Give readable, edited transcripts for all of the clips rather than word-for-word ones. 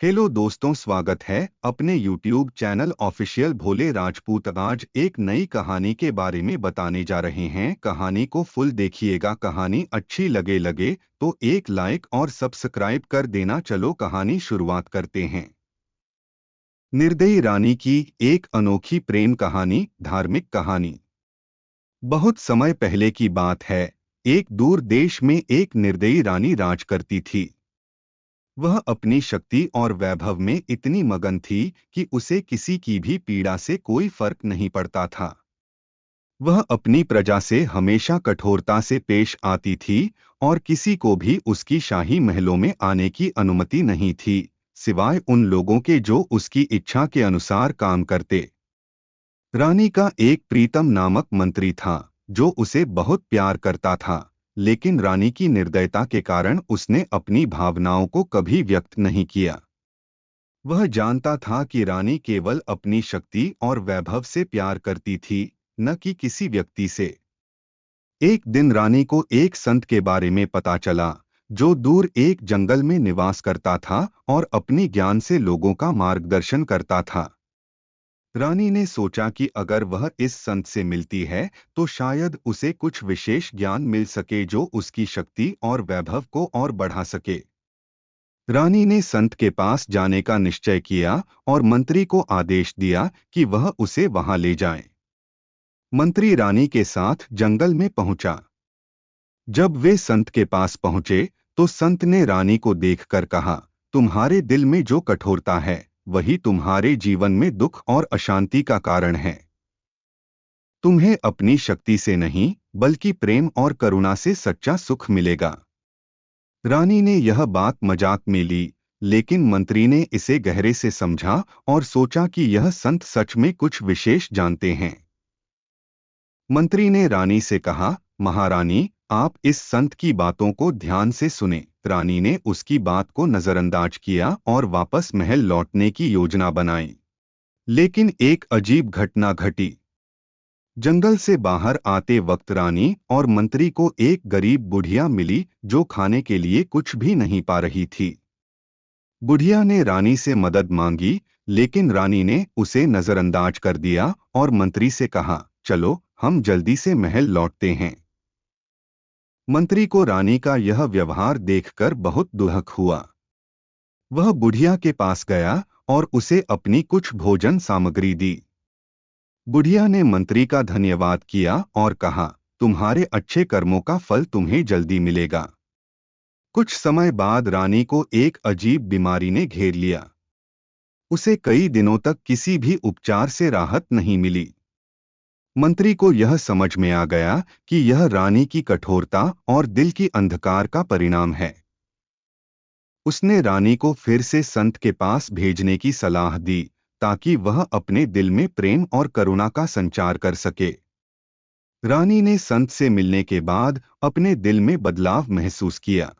Hello दोस्तों, स्वागत है अपने YouTube चैनल ऑफिशियल भोले राजपूत। आज एक नई कहानी के बारे में बताने जा रहे हैं। कहानी को फुल देखिएगा। कहानी अच्छी लगे तो एक लाइक और सब्सक्राइब कर देना। चलो कहानी शुरुआत करते हैं। निर्दयी रानी की एक अनोखी प्रेम कहानी। धार्मिक कहानी। बहुत समय पहले की बात है। एक दूर देश में एक निर्दयी रानी राज करती थी। वह अपनी शक्ति और वैभव में इतनी मगन थी कि उसे किसी की भी पीड़ा से कोई फर्क नहीं पड़ता था। वह अपनी प्रजा से हमेशा कठोरता से पेश आती थी और किसी को भी उसकी शाही महलों में आने की अनुमति नहीं थी, सिवाय उन लोगों के जो उसकी इच्छा के अनुसार काम करते। रानी का एक प्रीतम नामक मंत्री था, जो उसे बहुत प्यार करता था, लेकिन रानी की निर्दयता के कारण उसने अपनी भावनाओं को कभी व्यक्त नहीं किया। वह जानता था कि रानी केवल अपनी शक्ति और वैभव से प्यार करती थी, न कि किसी व्यक्ति से। एक दिन रानी को एक संत के बारे में पता चला, जो दूर एक जंगल में निवास करता था और अपनी ज्ञान से लोगों का मार्गदर्शन करता था। रानी ने सोचा कि अगर वह इस संत से मिलती है तो शायद उसे कुछ विशेष ज्ञान मिल सके जो उसकी शक्ति और वैभव को और बढ़ा सके। रानी ने संत के पास जाने का निश्चय किया और मंत्री को आदेश दिया कि वह उसे वहां ले जाए। मंत्री रानी के साथ जंगल में पहुंचा। जब वे संत के पास पहुंचे तो संत ने रानी को देखकर कहा, तुम्हारे दिल में जो कठोरता है वही तुम्हारे जीवन में दुख और अशांति का कारण है। तुम्हें अपनी शक्ति से नहीं बल्कि प्रेम और करुणा से सच्चा सुख मिलेगा। रानी ने यह बात मजाक में ली, लेकिन मंत्री ने इसे गहरे से समझा और सोचा कि यह संत सच में कुछ विशेष जानते हैं। मंत्री ने रानी से कहा, महारानी, आप इस संत की बातों को ध्यान से सुने। रानी ने उसकी बात को नजरअंदाज किया और वापस महल लौटने की योजना बनाई। लेकिन एक अजीब घटना घटी। जंगल से बाहर आते वक्त रानी और मंत्री को एक गरीब बुढ़िया मिली, जो खाने के लिए कुछ भी नहीं पा रही थी। बुढ़िया ने रानी से मदद मांगी, लेकिन रानी ने उसे नजरअंदाज कर दिया और मंत्री से कहा, चलो हम जल्दी से महल लौटते हैं। मंत्री को रानी का यह व्यवहार देखकर बहुत दुख हुआ। वह बुढ़िया के पास गया और उसे अपनी कुछ भोजन सामग्री दी। बुढ़िया ने मंत्री का धन्यवाद किया और कहा, तुम्हारे अच्छे कर्मों का फल तुम्हें जल्दी मिलेगा। कुछ समय बाद रानी को एक अजीब बीमारी ने घेर लिया। उसे कई दिनों तक किसी भी उपचार से राहत नहीं मिली। मंत्री को यह समझ में आ गया कि यह रानी की कठोरता और दिल की अंधकार का परिणाम है। उसने रानी को फिर से संत के पास भेजने की सलाह दी, ताकि वह अपने दिल में प्रेम और करुणा का संचार कर सके। रानी ने संत से मिलने के बाद अपने दिल में बदलाव महसूस किया।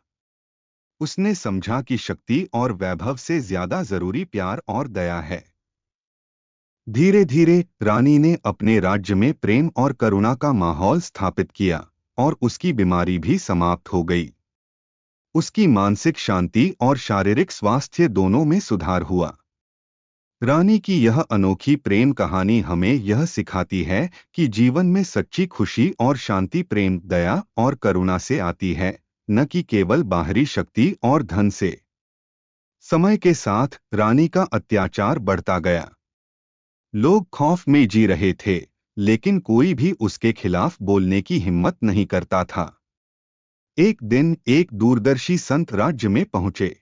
उसने समझा कि शक्ति और वैभव से ज्यादा जरूरी प्यार और दया है। धीरे धीरे रानी ने अपने राज्य में प्रेम और करुणा का माहौल स्थापित किया और उसकी बीमारी भी समाप्त हो गई। उसकी मानसिक शांति और शारीरिक स्वास्थ्य दोनों में सुधार हुआ। रानी की यह अनोखी प्रेम कहानी हमें यह सिखाती है कि जीवन में सच्ची खुशी और शांति प्रेम, दया और करुणा से आती है, न कि केवल बाहरी शक्ति और धन से। समय के साथ रानी का अत्याचार बढ़ता गया। लोग खौफ में जी रहे थे, लेकिन कोई भी उसके खिलाफ बोलने की हिम्मत नहीं करता था। एक दिन एक दूरदर्शी संत राज्य में पहुंचे।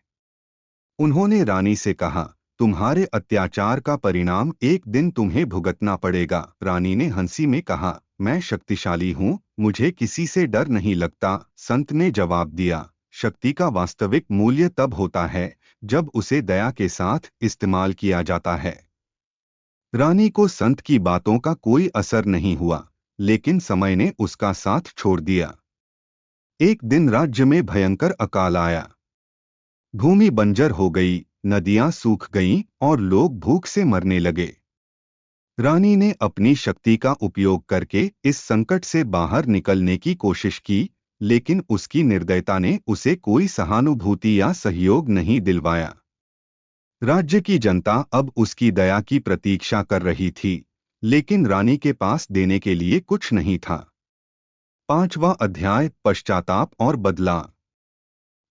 उन्होंने रानी से कहा, तुम्हारे अत्याचार का परिणाम एक दिन तुम्हें भुगतना पड़ेगा। रानी ने हंसी में कहा, मैं शक्तिशाली हूं, मुझे किसी से डर नहीं लगता। संत ने जवाब दिया, शक्ति का वास्तविक मूल्य तब होता है जब उसे दया के साथ इस्तेमाल किया जाता है। रानी को संत की बातों का कोई असर नहीं हुआ, लेकिन समय ने उसका साथ छोड़ दिया। एक दिन राज्य में भयंकर अकाल आया। भूमि बंजर हो गई, नदियां सूख गईं और लोग भूख से मरने लगे। रानी ने अपनी शक्ति का उपयोग करके इस संकट से बाहर निकलने की कोशिश की, लेकिन उसकी निर्दयता ने उसे कोई सहानुभूति या सहयोग नहीं दिलवाया। राज्य की जनता अब उसकी दया की प्रतीक्षा कर रही थी, लेकिन रानी के पास देने के लिए कुछ नहीं था। 5वां अध्याय, पश्चाताप और बदला।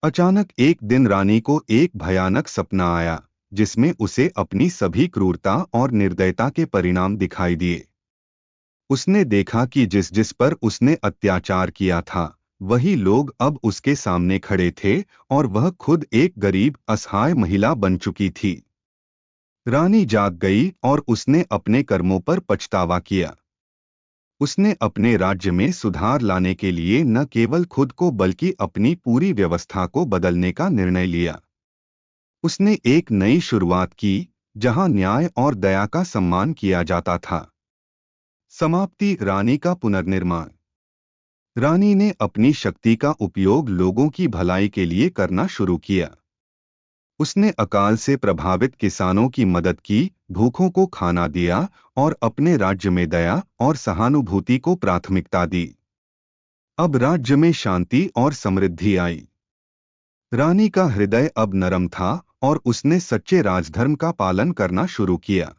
अचानक एक दिन रानी को एक भयानक सपना आया, जिसमें उसे अपनी सभी क्रूरता और निर्दयता के परिणाम दिखाई दिए। उसने देखा कि जिस जिस पर उसने अत्याचार किया था, वही लोग अब उसके सामने खड़े थे, और वह खुद एक गरीब असहाय महिला बन चुकी थी। रानी जाग गई और उसने अपने कर्मों पर पछतावा किया। उसने अपने राज्य में सुधार लाने के लिए न केवल खुद को बल्कि अपनी पूरी व्यवस्था को बदलने का निर्णय लिया। उसने एक नई शुरुआत की, जहां न्याय और दया का सम्मान किया जाता था। समाप्ति, रानी का पुनर्निर्माण। रानी ने अपनी शक्ति का उपयोग लोगों की भलाई के लिए करना शुरू किया। उसने अकाल से प्रभावित किसानों की मदद की, भूखों को खाना दिया और अपने राज्य में दया और सहानुभूति को प्राथमिकता दी। अब राज्य में शांति और समृद्धि आई। रानी का हृदय अब नरम था और उसने सच्चे राजधर्म का पालन करना शुरू किया।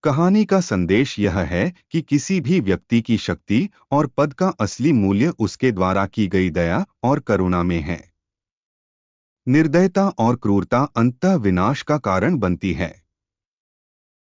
कहानी का संदेश यह है कि किसी भी व्यक्ति की शक्ति और पद का असली मूल्य उसके द्वारा की गई दया और करुणा में है। निर्दयता और क्रूरता अंततः विनाश का कारण बनती है।